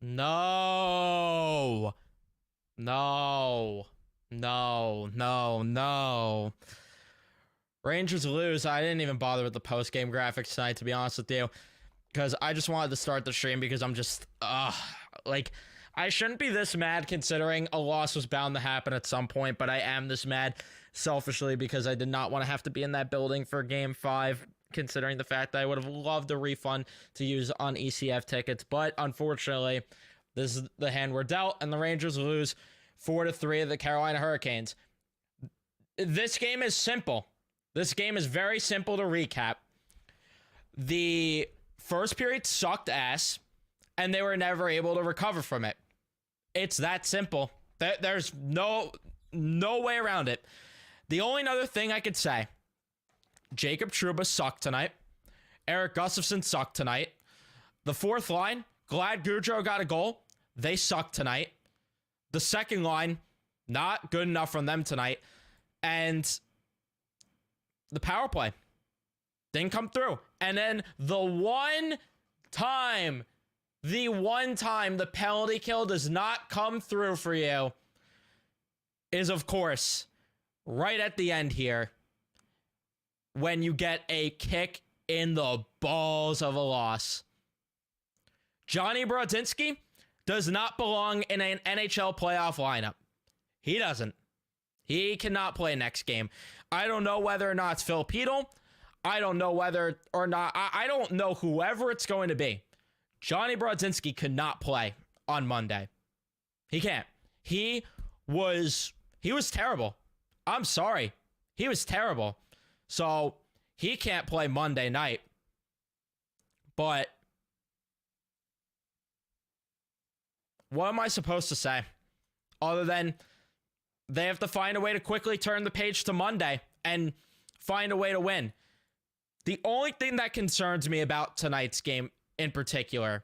No. No. No. No. No. Rangers lose. I didn't even bother with the post-game graphics tonight, to be honest with you, because I just wanted to start the stream because I'm just, like, I shouldn't be this mad considering a loss was bound to happen at some point, but I am this mad selfishly because I did not want to have to be in that building for Game 5, considering the fact that I would have loved a refund to use on ECF tickets. But unfortunately, this is the hand we're dealt, and the Rangers lose 4-3 to the Carolina Hurricanes. This game is simple. This game is very simple to recap. The first period sucked ass, and they were never able to recover from it. It's that simple. There's no way around it. The only other thing I could say, Jacob Trouba sucked tonight. Eric Gustafsson sucked tonight. The fourth line, glad Goudreau got a goal. They sucked tonight. The second line, not good enough from them tonight. And the power play didn't come through. And then the one time the penalty kill does not come through for you is, of course, right at the end here, when you get a kick in the balls of a loss. Johnny Brodzinski does not belong in an NHL playoff lineup. He doesn't. He cannot play next game. I don't know whether or not it's Filipino. I don't know whether or not. I don't know whoever it's going to be. Johnny Brodzinski could not play on Monday. He can't. He was terrible. I'm sorry. He was terrible. So he can't play Monday night. But what am I supposed to say? Other than they have to find a way to quickly turn the page to Monday and find a way to win. The only thing that concerns me about tonight's game in particular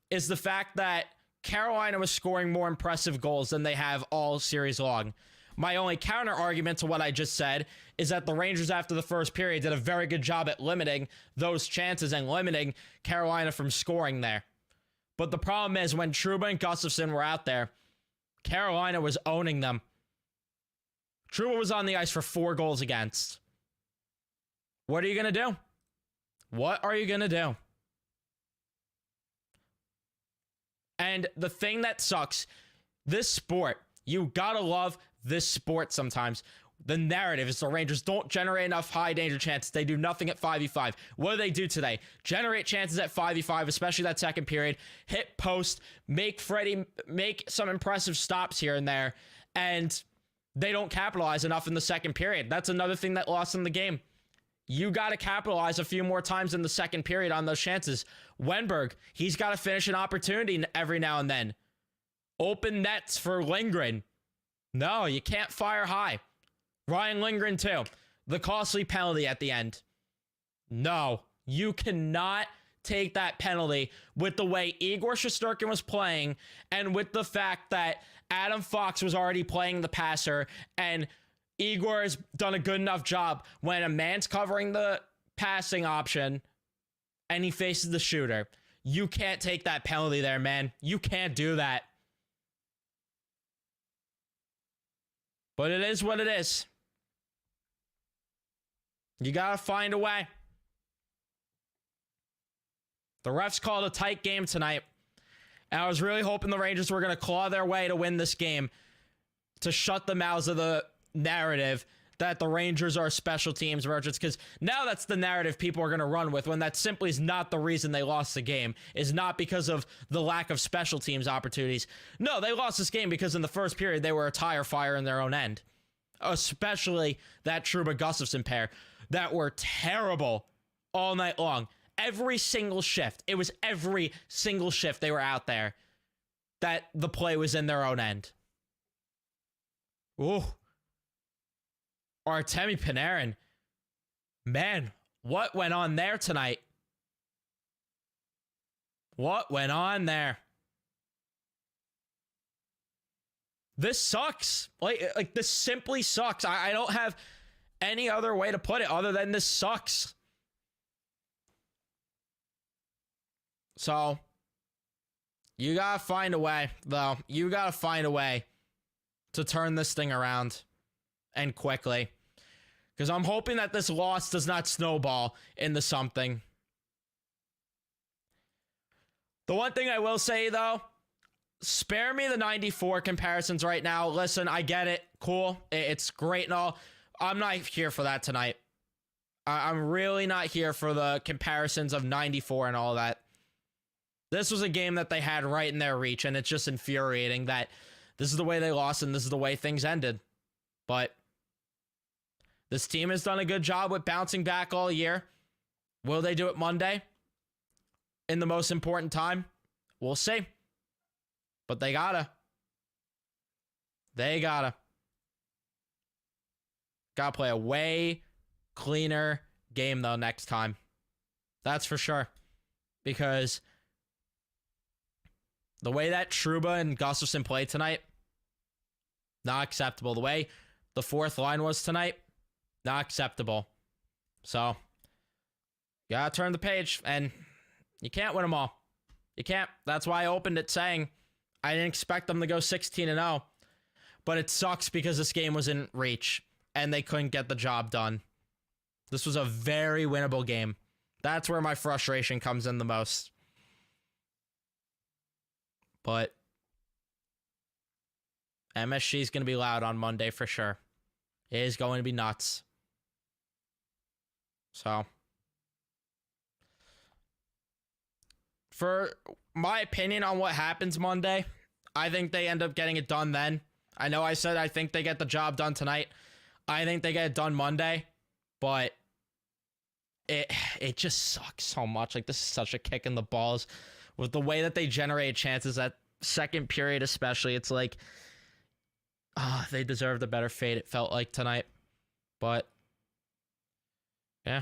is the fact that Carolina was scoring more impressive goals than they have all series long. My only counter argument to what I just said is that the Rangers after the first period did a very good job at limiting those chances and limiting Carolina from scoring there. But the problem is when Trouba and Gustafsson were out there, Carolina was owning them. Trouba was on the ice for 4 goals against. What are you going to do? What are you going to do? And the thing that sucks, this sport, you gotta love this sport sometimes. The narrative is the Rangers don't generate enough high danger chances. They do nothing at 5v5. What do they do today? Generate chances at 5v5, especially that second period. Hit post, make some impressive stops here and there, and they don't capitalize enough in the second period. That's another thing that lost in the game. You got to capitalize a few more times in the second period on those chances. Wenberg, he's got to finish an opportunity every now and then. Open nets for Lindgren. No, you can't fire high. Ryan Lindgren too. The costly penalty at the end. No, you cannot take that penalty with the way Igor Shesterkin was playing and with the fact that Adam Fox was already playing the passer and Igor has done a good enough job when a man's covering the passing option and he faces the shooter. You can't take that penalty there, man. You can't do that. But it is what it is. You gotta find a way. The refs called a tight game tonight. And I was really hoping the Rangers were going to claw their way to win this game to shut the mouths of the narrative that the Rangers are special teams merchants, because now that's the narrative people are going to run with when that simply is not the reason they lost the game, is not because of the lack of special teams opportunities. No, they lost this game because in the first period they were a tire fire in their own end, especially that Trouba Gustafsson pair that were terrible all night long. Every single shift, it was every single shift they were out there that the play was in their own end. Ooh. Artemi Panarin. Man, what went on there tonight? What went on there? This sucks. Like this simply sucks. I don't have any other way to put it other than this sucks. So, You gotta find a way, though. You gotta find a way to turn this thing around, and quickly. Because I'm hoping that this loss does not snowball into something. The one thing I will say, though, spare me the 94 comparisons right now. Listen, I get it. Cool. It's great and all. I'm not here for that tonight. I'm really not here for the comparisons of 94 and all that. This was a game that they had right in their reach, and it's just infuriating that this is the way they lost and this is the way things ended. But this team has done a good job with bouncing back all year. Will they do it Monday? In the most important time? We'll see. But they gotta. They gotta. Gotta play a way cleaner game, though, next time. That's for sure. Because the way that Trouba and Gustafsson played tonight, not acceptable. The way the fourth line was tonight, not acceptable. So, you gotta turn the page, and you can't win them all. You can't. That's why I opened it saying I didn't expect them to go 16-0. But it sucks because this game was in reach, and they couldn't get the job done. This was a very winnable game. That's where my frustration comes in the most. But MSG is going to be loud on Monday for sure. It is going to be nuts. So, for my opinion on what happens Monday, I think they end up getting it done then. I know I said I think they get the job done tonight. I think they get it done Monday, but it just sucks so much. Like, this is such a kick in the balls with the way that they generate chances at second period especially. It's like, they deserved a better fate, it felt like tonight. But yeah.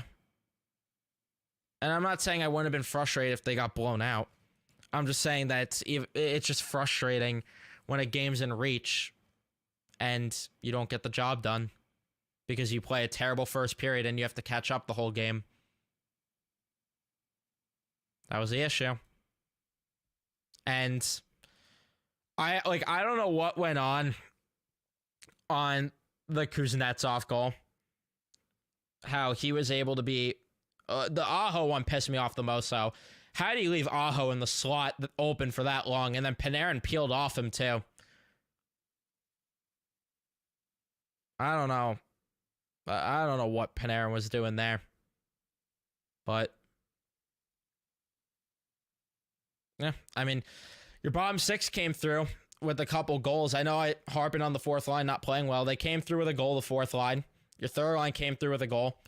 And I'm not saying I wouldn't have been frustrated if they got blown out. I'm just saying that it's just frustrating when a game's in reach and you don't get the job done because you play a terrible first period and you have to catch up the whole game. That was the issue. And I don't know what went on the Kuznetsov goal. How he was able to be the Aho one pissed me off the most. So how do you leave Aho in the slot open for that long, and then Panarin peeled off him too? I don't know. I don't know what Panarin was doing there. But yeah, I mean, your bottom six came through with a couple goals. I know I harping on the fourth line not playing well. They came through with a goal, the fourth line. Your third line came through with a goal.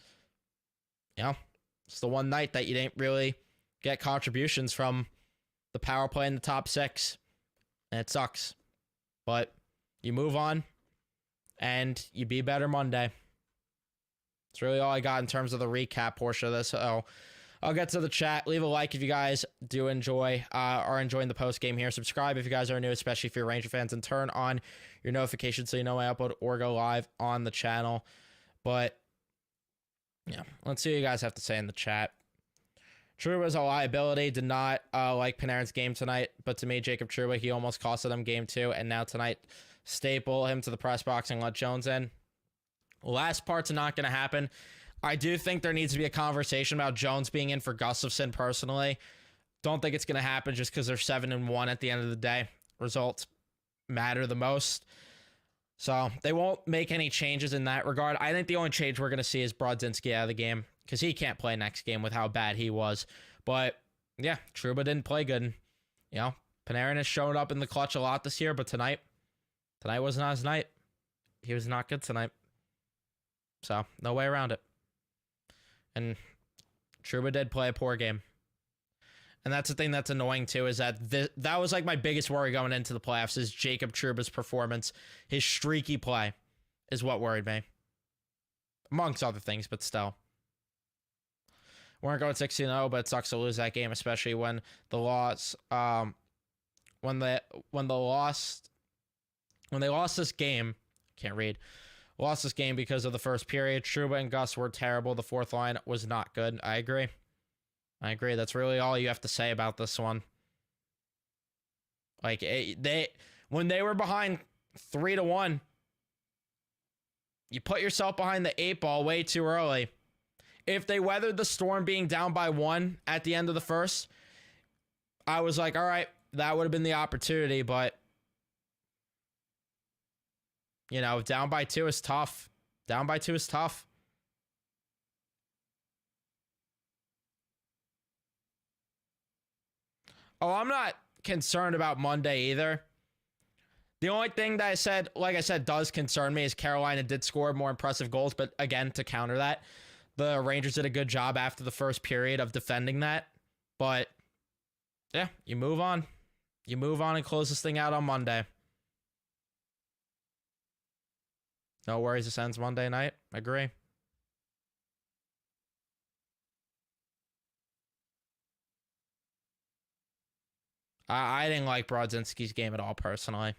You know, it's the one night that you didn't really get contributions from the power play in the top six. And it sucks. But you move on, and you be better Monday. That's really all I got in terms of the recap portion of this. So I'll get to the chat. Leave a like if you guys do enjoy are enjoying the post game here. Subscribe if you guys are new, especially if you're Ranger fans, and turn on your notifications so you know I upload or go live on the channel. But yeah, let's see what you guys have to say in the chat. Trouba is a liability. Did not like Panarin's game tonight, but to me, Jacob Trouba, he almost costed them game 2, and now tonight, staple him to the press box and let Jones in. Last part's not going to happen. I do think there needs to be a conversation about Jones being in for Gustafsson personally. Don't think it's going to happen just because they're 7-1 at the end of the day. Results matter the most. So they won't make any changes in that regard. I think the only change we're going to see is Brodzinski out of the game because he can't play next game with how bad he was. But yeah, Trouba didn't play good. You know, Panarin has shown up in the clutch a lot this year, but tonight was not his night. He was not good tonight. So no way around it. And Trouba did play a poor game. And that's the thing that's annoying too, is that that was like my biggest worry going into the playoffs is Jacob Trouba's performance. His streaky play is what worried me. Amongst other things, but still. Weren't going 16-0, but it sucks to lose that game, especially when the loss when they lost this game, lost this game because of the first period. Trouba and Gus were terrible. The fourth line was not good. I agree. That's really all you have to say about this one. Like when they were behind 3-1, you put yourself behind the 8 ball way too early. If they weathered the storm being down by 1 at the end of the first, I was like, all right, that would have been the opportunity, but you know, down by 2 is tough. Down by 2 is tough. Oh, I'm not concerned about Monday either. The only thing that I said, like I said, does concern me is Carolina did score more impressive goals, but again, to counter that, the Rangers did a good job after the first period of defending that. But yeah, you move on. You move on and close this thing out on Monday. No worries, this ends Monday night. Agree. I didn't like Brodzinski's game at all, personally.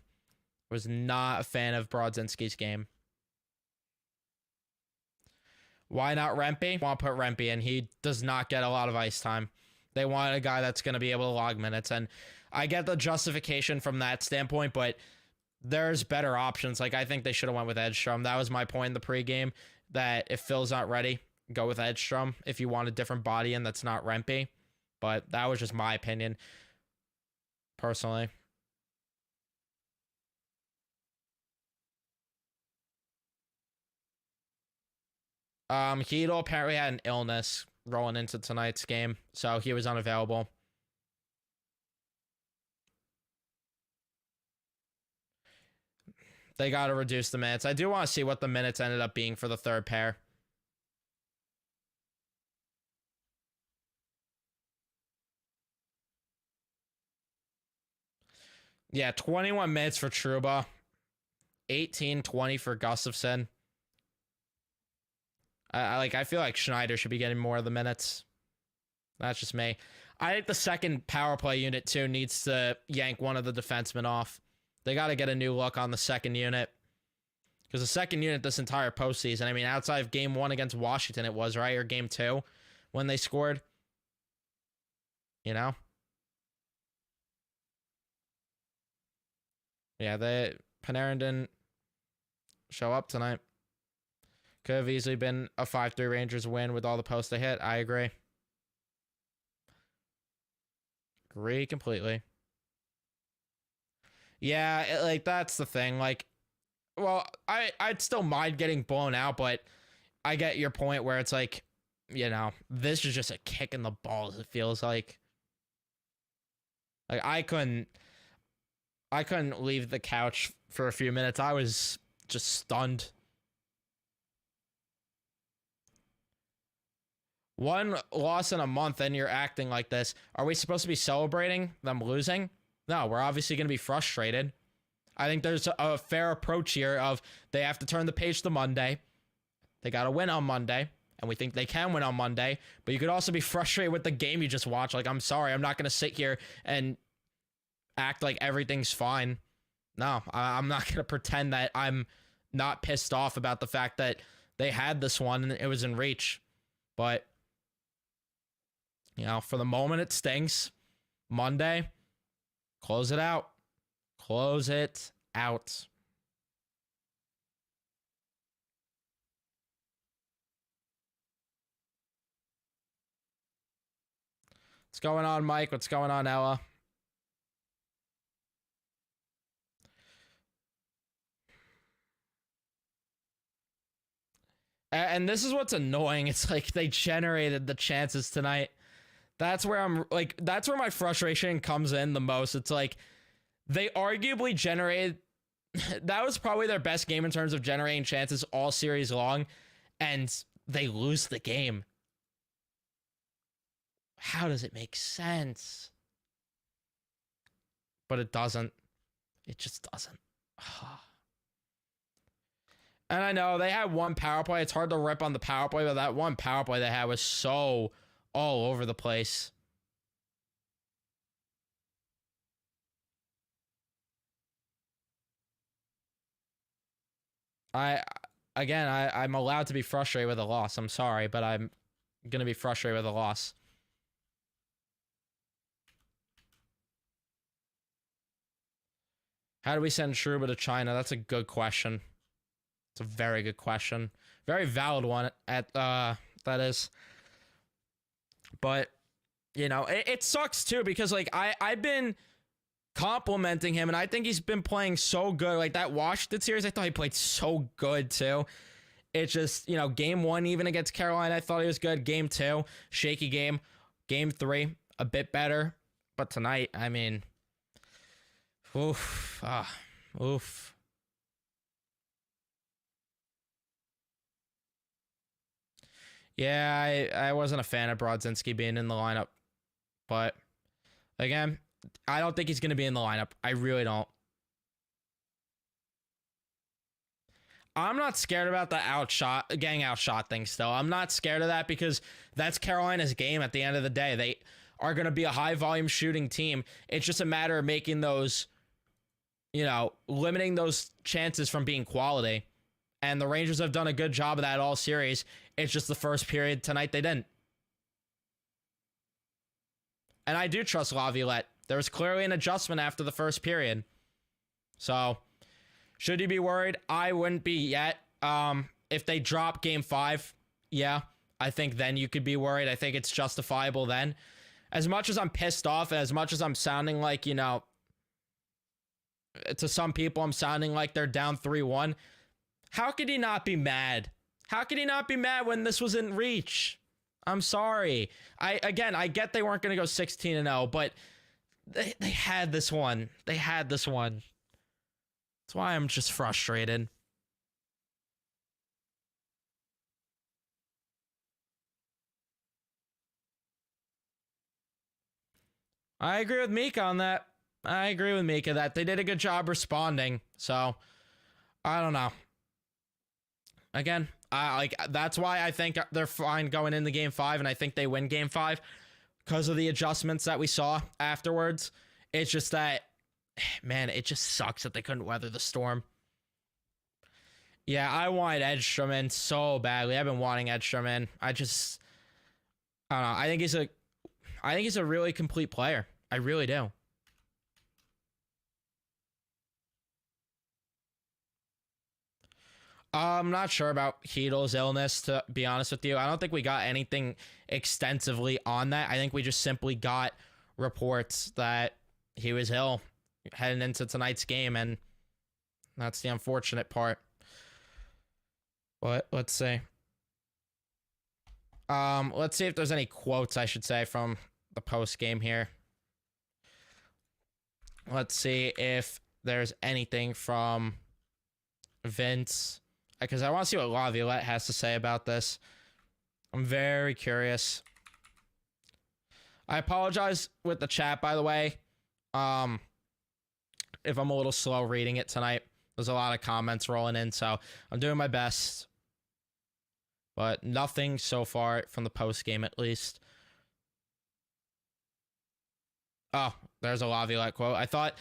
Was not a fan of Brodzinski's game. Why not Rempe? Want to put Rempe in. He does not get a lot of ice time. They want a guy that's going to be able to log minutes, and I get the justification from that standpoint, but there's better options. Like, I think they should have went with Edstrom. That was my point in the pregame, that if Phil's not ready, go with Edstrom if you want a different body in that's not Rempe. But that was just my opinion, personally. Heedle apparently had an illness rolling into tonight's game, so he was unavailable. They got to reduce the minutes. I do want to see what the minutes ended up being for the third pair. Yeah, 21 minutes for Trouba. 18-20 for Gustafsson. I feel like Schneider should be getting more of the minutes. That's just me. I think the second power play unit, too, needs to yank one of the defensemen off. They got to get a new look on the second unit. Because the second unit this entire postseason, I mean, outside of game 1 against Washington, it was, right? Or game 2 when they scored. You know? Yeah, Panarin didn't show up tonight. Could have easily been a 5-3 Rangers win with all the posts they hit. I agree. Agree completely. Yeah, like, that's the thing. Like, well, I'd still mind getting blown out, but I get your point where it's like, you know, this is just a kick in the balls, it feels like. Like, I couldn't leave the couch for a few minutes. I was just stunned. One loss in a month and you're acting like this. Are we supposed to be celebrating them losing? No, we're obviously going to be frustrated. I think there's a fair approach here of they have to turn the page to Monday. They got to win on Monday, and we think they can win on Monday. But you could also be frustrated with the game you just watched. Like, I'm sorry, I'm not going to sit here and act like everything's fine. No, I'm not going to pretend that I'm not pissed off about the fact that they had this one and it was in reach. But, you know, for the moment it stinks. Monday, close it out. Close it out. What's going on, Mike? What's going on, Ella? And this is what's annoying. It's like they generated the chances tonight. That's where I'm like, that's where my frustration comes in the most. It's like they arguably generated, that was probably their best game in terms of generating chances all series long, and they lose the game. How does it make sense? But it doesn't. It just doesn't. And I know they had one power play. It's hard to rip on the power play, but that one power play they had was so all over the place. I'm allowed to be frustrated with a loss. I'm sorry, but I'm going to be frustrated with a loss. How do we send Truba to China? That's a good question. It's a very good question. Very valid one at that is. But, you know, it sucks too because like I've been complimenting him and I think he's been playing so good. Like that Washington series, I thought he played so good too. It's just, you know, game 1 even against Carolina, I thought he was good. Game 2, shaky game. Game 3, a bit better. But tonight, I mean, oof. Oof. Yeah, I wasn't a fan of Brodzinski being in the lineup. But, again, I don't think he's going to be in the lineup. I really don't. I'm not scared about the getting outshot thing still. I'm not scared of that because that's Carolina's game at the end of the day. They are going to be a high volume shooting team. It's just a matter of making those, you know, limiting those chances from being quality. And the Rangers have done a good job of that all series. It's just the first period tonight they didn't. And I do trust Laviolette. There was clearly an adjustment after the first period. So, should you be worried? I wouldn't be yet. If they drop game 5, yeah, I think then you could be worried. I think it's justifiable then. As much as I'm pissed off, and as much as I'm sounding like, you know, to some people I'm sounding like they're down 3-1, how could he not be mad? How could he not be mad when this was in reach? I'm sorry. I get they weren't going to go 16-0, but they had this one. They had this one. That's why I'm just frustrated. I agree with Mika on that. I agree with Mika that they did a good job responding. So, I don't know. Again, that's why I think they're fine going into game 5, and I think they win game 5 because of the adjustments that we saw afterwards. It's just that, man, it just sucks that they couldn't weather the storm. Yeah, I wanted Edstrom in so badly. I've been wanting Edstrom in. I don't know. I think he's a really complete player. I really do. I'm not sure about Heedle's illness, to be honest with you. I don't think we got anything extensively on that. I think we just simply got reports that he was ill heading into tonight's game, and that's the unfortunate part. But let's see. Let's see if there's any quotes, I should say, from the post game here. Let's see if there's anything from Vince, because I want to see what Laviolette has to say about this. I'm very curious. I apologize with the chat, by the way. If I'm a little slow reading it tonight. There's a lot of comments rolling in, so I'm doing my best. But nothing so far from the post game, at least. Oh, there's a Laviolette quote. I thought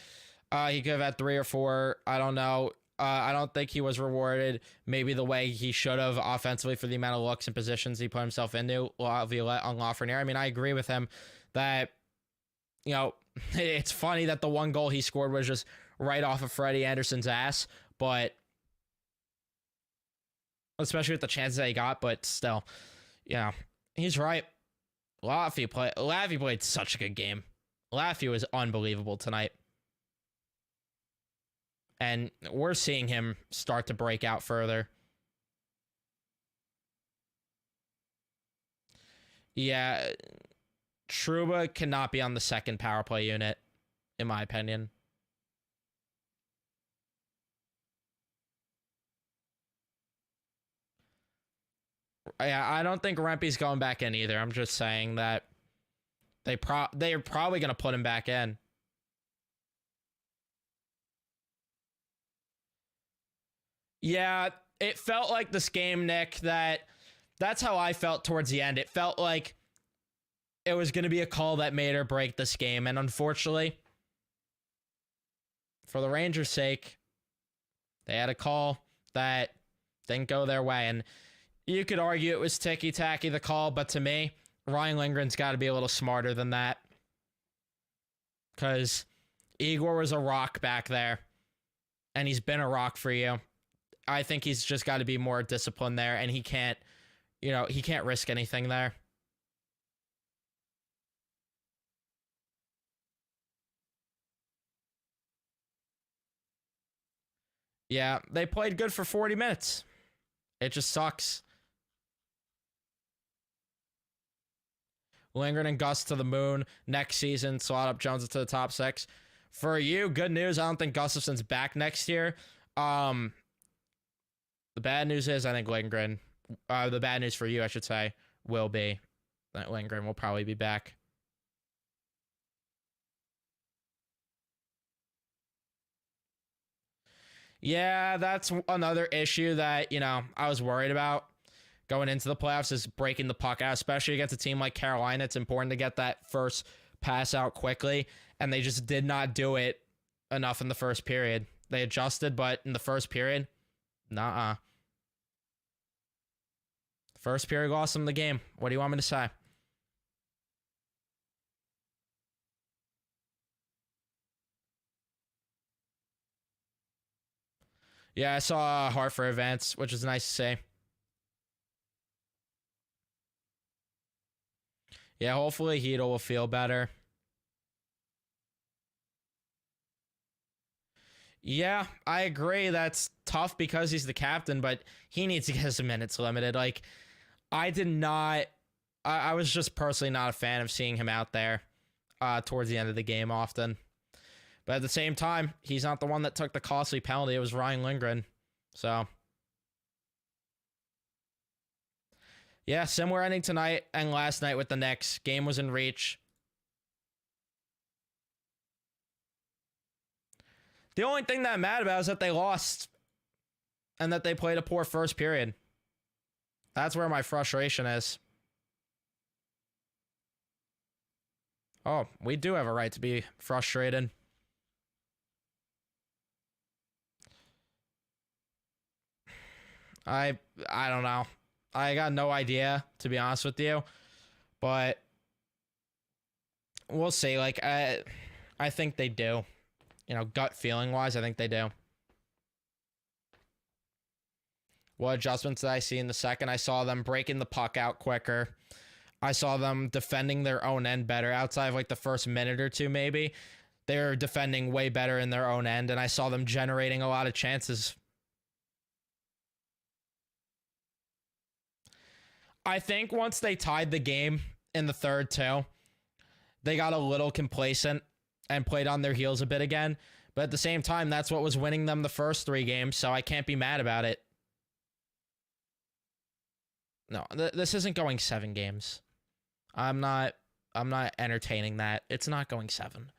he could have had 3 or 4. I don't know. I don't think he was rewarded maybe the way he should have offensively for the amount of looks and positions he put himself into. Laviolette on Lafreniere. I mean, I agree with him that, you know, it's funny that the one goal he scored was just right off of Freddie Anderson's ass, but especially with the chances that he got, but still, yeah, he's right. Laffy played such a good game. Laffy was unbelievable tonight. And we're seeing him start to break out further. Yeah, Trouba cannot be on the second power play unit, in my opinion. Yeah, I don't think Rempe's going back in either. I'm just saying that they're probably going to put him back in. Yeah, it felt like this game, Nick, that's how I felt towards the end. It felt like it was going to be a call that made or break this game. And unfortunately, for the Rangers' sake, they had a call that didn't go their way. And you could argue it was ticky-tacky, the call, but to me, Ryan Lindgren's got to be a little smarter than that. Because Igor was a rock back there. and he's been a rock for you. I think he's just got to be more disciplined there, and he can't, he can't risk anything there. Yeah, they played good for 40 minutes. It just sucks. Lindgren and Gus to the moon next season. Slot up Jones into the top 6. For you, good news. I don't think Gustafson's back next year. The bad news is I think Lindgren. The bad news for you, I should say, will be that Lindgren will probably be back. Yeah, that's another issue that, I was worried about going into the playoffs is breaking the puck out, especially against a team like Carolina. It's important to get that first pass out quickly, and they just did not do it enough in the first period. They adjusted, but in the first period, nah. First period lost them the game. What do you want me to say? Yeah, I saw Hartford advance, which is nice to see. Yeah, hopefully Heedle will feel better. Yeah, I agree. That's tough because he's the captain, but he needs to get his minutes limited. Like, I did not. I was just personally not a fan of seeing him out there towards the end of the game often. But at the same time, he's not the one that took the costly penalty. It was Ryan Lindgren. So, yeah, similar ending tonight and last night with the Knicks. Game was in reach. The only thing that I'm mad about is that they lost and that they played a poor first period. That's where my frustration is. Oh, we do have a right to be frustrated. I don't know. I got no idea, to be honest with you. But we'll see. Like, I think they do. Gut feeling wise, I think they do. What adjustments did I see in the second? I saw them breaking the puck out quicker. I saw them defending their own end better. Outside of like the first minute or two, maybe, they're defending way better in their own end. And I saw them generating a lot of chances. I think once they tied the game in the third too, they got a little complacent and played on their heels a bit again. But at the same time, that's what was winning them the first 3 games, so I can't be mad about it. No, this isn't going 7 games. I'm not entertaining that. It's not going 7.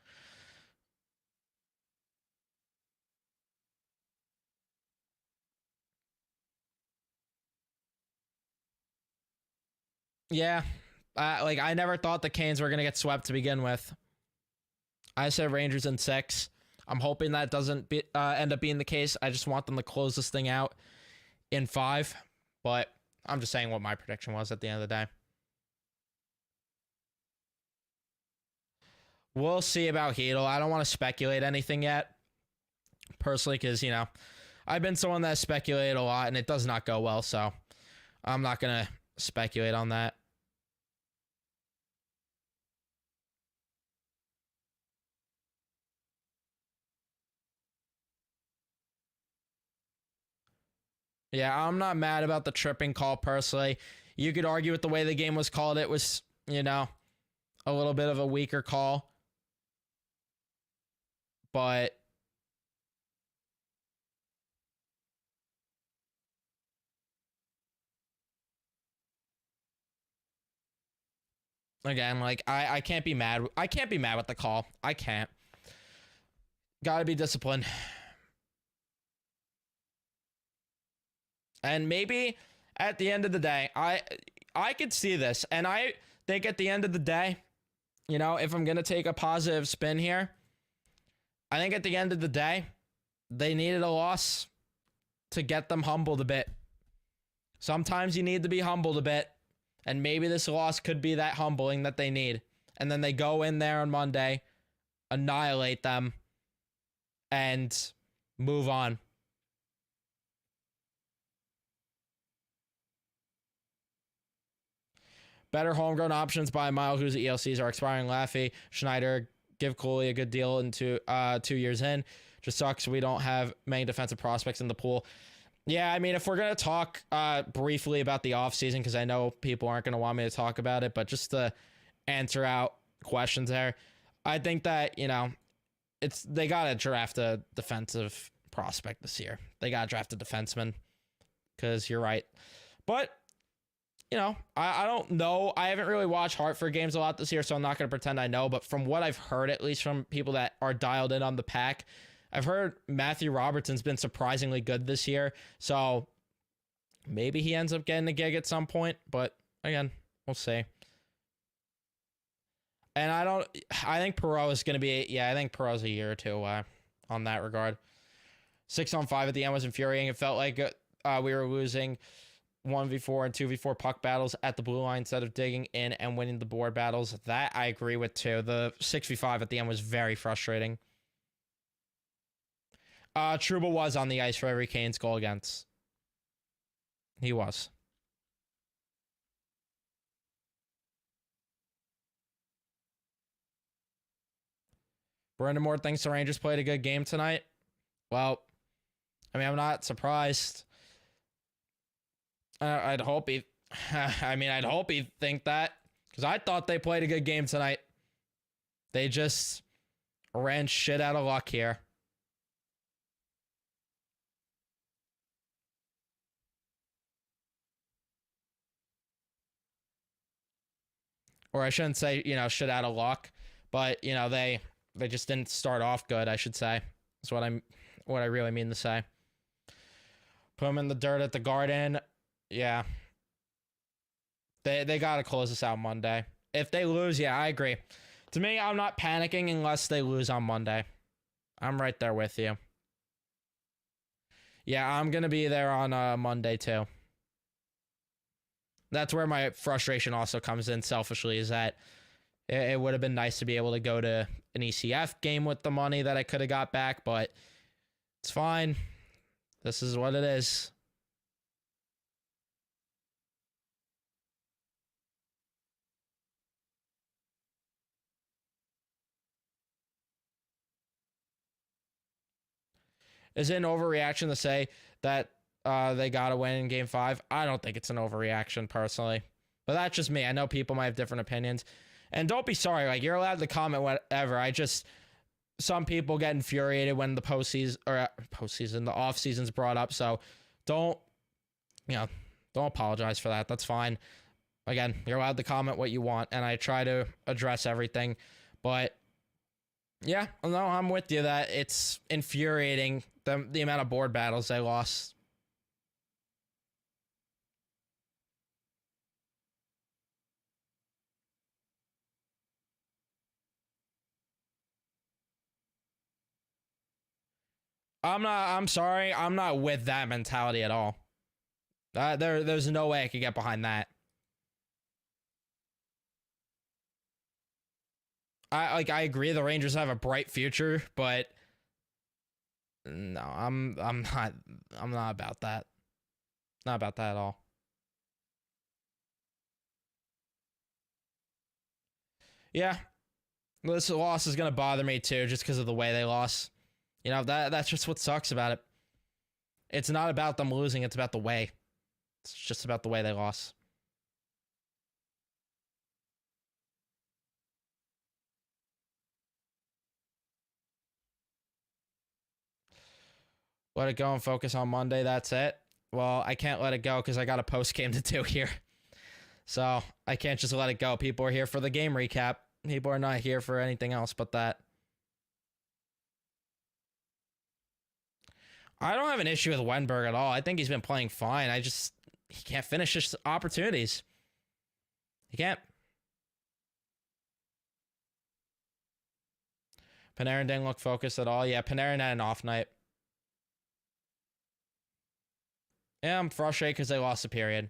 Yeah. I never thought the Canes were going to get swept to begin with. I said Rangers in 6. I'm hoping that doesn't end up being the case. I just want them to close this thing out in 5. But I'm just saying what my prediction was at the end of the day. We'll see about Heedle. I don't want to speculate anything yet, personally, because, I've been someone that speculated a lot, and it does not go well, so I'm not going to speculate on that. Yeah, I'm not mad about the tripping call personally. You could argue with the way the game was called. It was, a little bit of a weaker call. But again, like I can't be mad. I can't be mad with the call. I can't. Gotta be disciplined. And maybe at the end of the day, I could see this. And I think at the end of the day, if I'm going to take a positive spin here, I think at the end of the day, they needed a loss to get them humbled a bit. Sometimes you need to be humbled a bit. And maybe this loss could be that humbling that they need. And then they go in there on Monday, annihilate them, and Move on. Better homegrown options by Mile whose ELCs are expiring. Laffy, Schneider, give Cooley a good deal into 2 years in. Just sucks we don't have many defensive prospects in the pool. Yeah, I mean, if we're going to talk briefly about the offseason, because I know people aren't going to want me to talk about it, but just to answer out questions there, I think that, they got to draft a defensive prospect this year. They got to draft a defenseman, because you're right. But, I don't know. I haven't really watched Hartford games a lot this year, so I'm not going to pretend I know. But from what I've heard, at least from people that are dialed in on the pack, I've heard Matthew Robertson's been surprisingly good this year. So maybe he ends up getting a gig at some point. But again, we'll see. And I think Perreault is going to be, I think Perreault's a year or two on that regard. 6-on-5 at the end was infuriating. It felt like we were losing 1v4 and 2v4 puck battles at the blue line instead of digging in and winning the board battles. That I agree with too. The 6v5 at the end was very frustrating. Trouba was on the ice for every Canes goal against. He was. Brendan Moore thinks the Rangers played a good game tonight. Well, I mean, I'm not surprised. I'd hope he'd think that, because I thought they played a good game tonight. They just ran shit out of luck here. Or I shouldn't say, shit out of luck, but they just didn't start off good, I should say. That's what I really mean to say. Put them in the dirt at the Garden. Yeah. They got to close this out Monday. If they lose, yeah, I agree. To me, I'm not panicking unless they lose on Monday. I'm right there with you. Yeah, I'm going to be there on Monday too. That's where my frustration also comes in selfishly, is that it would have been nice to be able to go to an ECF game with the money that I could have got back, but it's fine. This is what it is. Is it an overreaction to say that they got to win in Game 5? I don't think it's an overreaction, personally. But that's just me. I know people might have different opinions. And don't be sorry. Like, you're allowed to comment whatever. Some people get infuriated when the the off season's brought up. So don't apologize for that. That's fine. Again, you're allowed to comment what you want, and I try to address everything. But yeah, no, I'm with you that it's infuriating, the amount of board battles they lost. I'm sorry. I'm not with that mentality at all. There's no way I could get behind that. I agree the Rangers have a bright future, but no, I'm not about that. Not about that at all. Yeah. This loss is going to bother me too, just because of the way they lost. That's just what sucks about it. It's not about them losing, it's about the way. It's just about the way they lost. Let it go and focus on Monday. That's it. Well, I can't let it go because I got a post game to do here. So I can't just let it go. People are here for the game recap. People are not here for anything else but that. I don't have an issue with Wenberg at all. I think he's been playing fine. He can't finish his opportunities. He can't. Panarin didn't look focused at all. Yeah, Panarin had an off night. Yeah, I'm frustrated because they lost the period.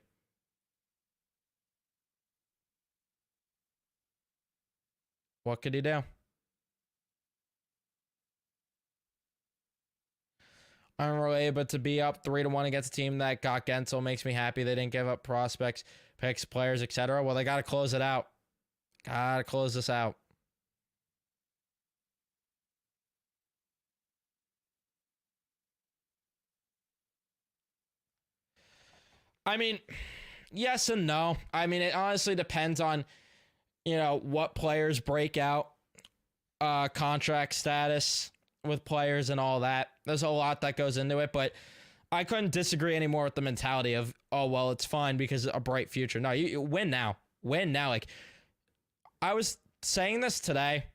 What could he do? unrelated, but to be up 3-1 against a team that got Gensel makes me happy. They didn't give up prospects, picks, players, etc. Well, they got to close it out. Got to close this out. I mean, yes and no. I mean, it honestly depends on, what players break out, contract status with players and all that. There's a lot that goes into it, but I couldn't disagree anymore with the mentality of, oh, well, it's fine because a bright future. No, you win now. Win now. Like, I was saying this today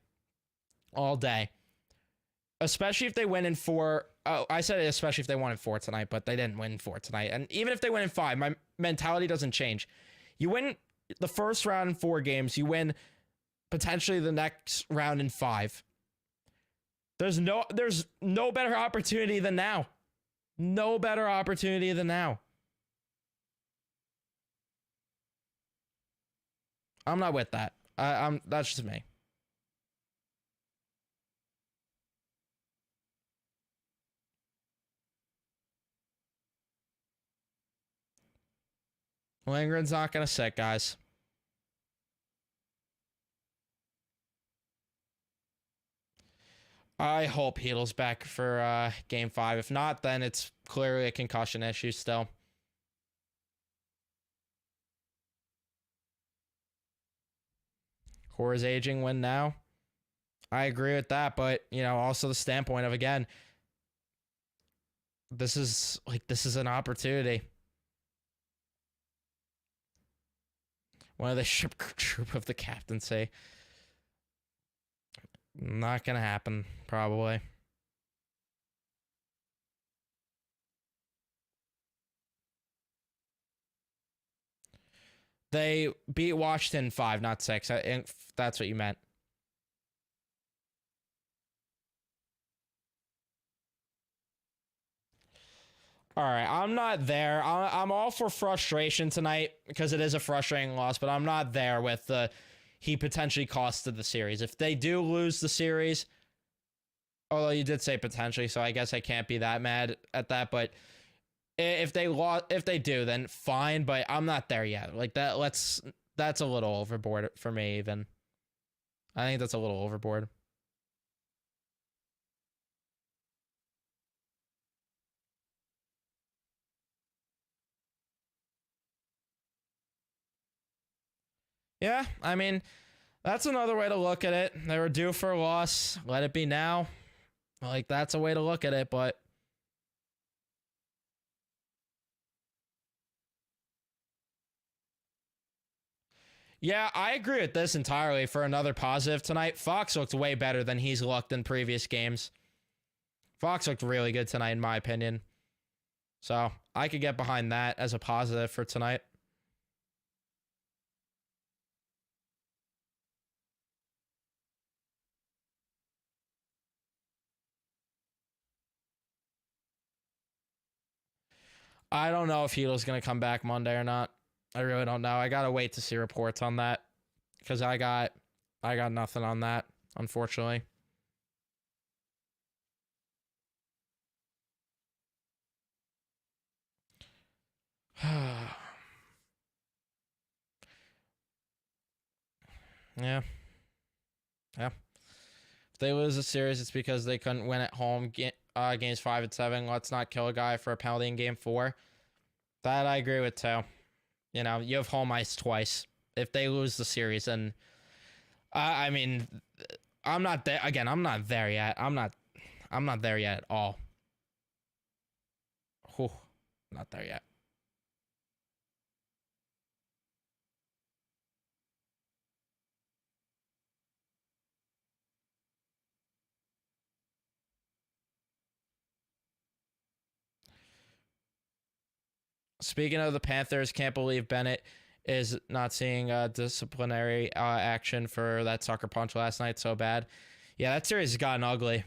all day, especially if they win in 4. Oh, I said it especially if they won in 4 tonight, but they didn't win 4 tonight. And even if they win in 5, my mentality doesn't change. You win the first round in 4 games, you win potentially the next round in 5. There's no better opportunity than now. No better opportunity than now. I'm not with that. That's just me. Lindgren's not going to sit, guys. I hope Heedle's back for Game 5. If not, then it's clearly a concussion issue still. Core's aging, win now. I agree with that, but, also the standpoint of, again, this is an opportunity. One of the ship troop of the captaincy. Not gonna happen, probably. They beat Washington 5, not 6. I think that's what you meant. All right, I'm not there. I'm all for frustration tonight because it is a frustrating loss, but I'm not there with he potentially costed the series. If they do lose the series, although you did say potentially, so I guess I can't be that mad at that, but if they do, then fine, but I'm not there yet. Like that's a little overboard for me even. I think that's a little overboard. Yeah, I mean, that's another way to look at it. They were due for a loss. Let it be now. Like, that's a way to look at it, but yeah, I agree with this entirely. For another positive tonight, Fox looked way better than he's looked in previous games. Fox looked really good tonight, in my opinion. So, I could get behind that as a positive for tonight. I don't know if Heedle's going to come back Monday or not. I really don't know. I got to wait to see reports on that because I got nothing on that, unfortunately. Yeah. Yeah. If they lose the series, it's because they couldn't win at home. Games 5 and 7. Let's not kill a guy for a penalty in game 4. That I agree with too. You have home ice twice. If they lose the series, then I mean, I'm not there again. I'm not there yet. I'm not there yet at all. Whew, not there yet. Speaking of the Panthers, can't believe Bennett is not seeing disciplinary action for that sucker punch last night so bad. Yeah, that series has gotten ugly.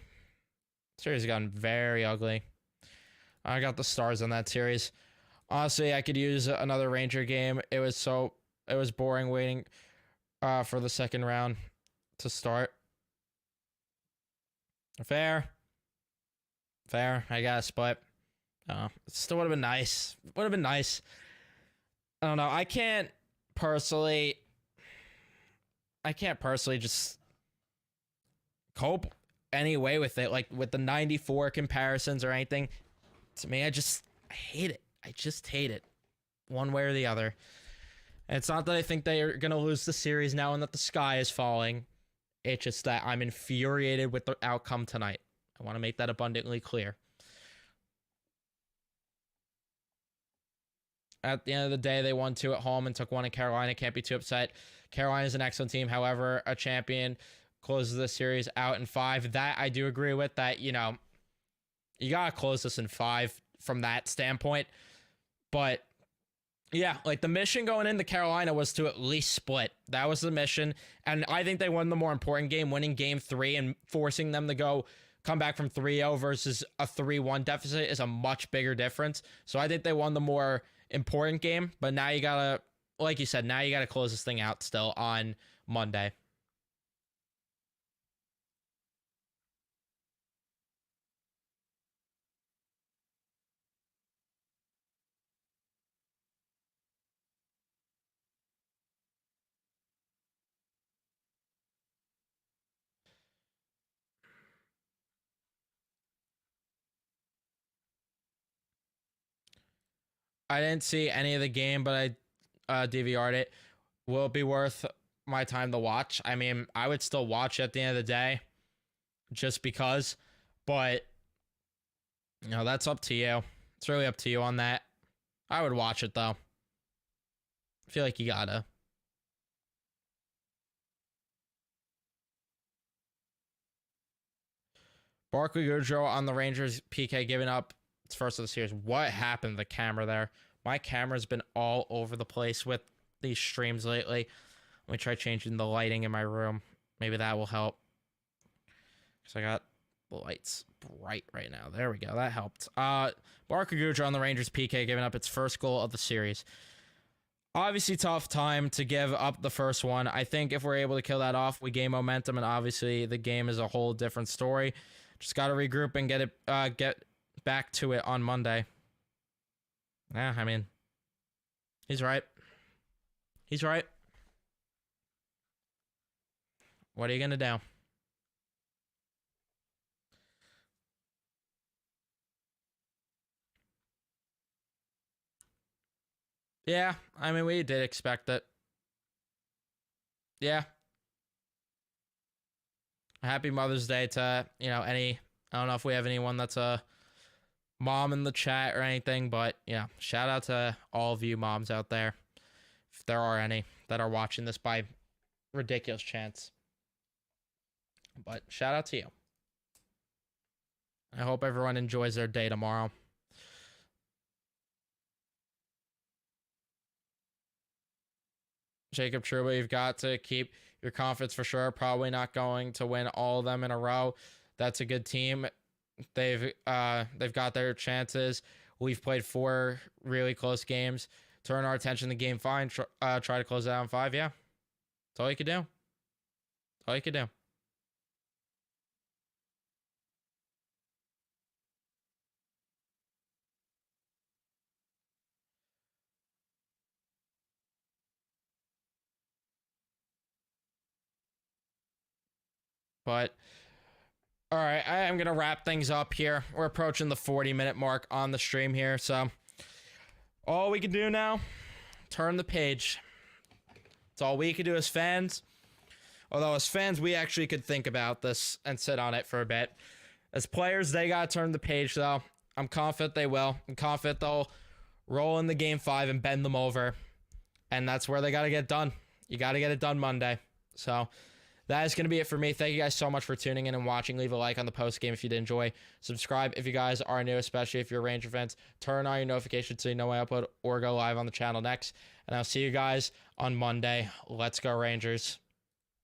Series has gotten very ugly. I got the stars on that series. Honestly, I could use another Ranger game. It was boring waiting for the second round to start. Fair, I guess, but It still would have been nice. Would have been nice. I don't know. Personally, I can't personally just cope any way with it, like with the 94 comparisons or anything. To me, I hate it. I just hate it. One way or the other. And it's not that I think they are going to lose the series now and that the sky is falling. It's just that I'm infuriated with the outcome tonight. I want to make that abundantly clear. At the end of the day, they won 2 at home and took 1 in Carolina. Can't be too upset. Carolina's an excellent team. However, a champion closes the series out in 5. That I do agree with. That, you know, you got to close this in 5 from that standpoint. But yeah, like the mission going into Carolina was to at least split. That was the mission. And I think they won the more important game, winning game 3 and forcing them to come back from 3-0 versus a 3-1 deficit is a much bigger difference. So I think they won the more important game. But now you gotta, like you said, now you gotta close this thing out still on Monday. I didn't see any of the game, but I DVR'd it. Will it be worth my time to watch? I mean, I would still watch it at the end of the day just because, but you know, that's up to you. It's really up to you on that. I would watch it though. I feel like you gotta. Barkley Goodrow on the Rangers. PK giving up its first of the series. What happened to the camera there? My camera's been all over the place with these streams lately. Let me try changing the lighting in my room. Maybe that will help. Because I got the lights bright right now. There we go. That helped. Barkley Goodrow on the Rangers. PK giving up its first goal of the series. Obviously, tough time to give up the first one. I think if we're able to kill that off, we gain momentum, and obviously the game is a whole different story. Just got to regroup and get back to it on Monday. Yeah, I mean, he's right. He's right. What are you gonna do? Yeah, I mean, we did expect it. Yeah. Happy Mother's Day to, you know, I don't know if we have anyone that's a mom in the chat or anything, but yeah, shout out to all of you moms out there, if there are any that are watching this by ridiculous chance. But shout out to you. I hope everyone enjoys their day tomorrow. Jacob Trouba, you've got to keep your confidence for sure. Probably not going to win all of them in a row. That's a good team. They've got their chances. We've played 4 really close games. Turn our attention to game 5. Try to close it out in 5. Yeah, that's all you could do. That's all you could do. But all right, I am gonna wrap things up here. We're approaching the 40-minute mark on the stream here, so all we can do now, turn the page. It's all we can do as fans. Although as fans, we actually could think about this and sit on it for a bit. As players, they gotta turn the page though. I'm confident they will. I'm confident they'll roll in the game 5 and bend them over. And that's where they gotta get done. You gotta get it done Monday. So that is going to be it for me. Thank you guys so much for tuning in and watching. Leave a like on the post game if you did enjoy. Subscribe if you guys are new, especially if you're Ranger fans. Turn on your notifications so you know when I upload or go live on the channel next. And I'll see you guys on Monday. Let's go Rangers.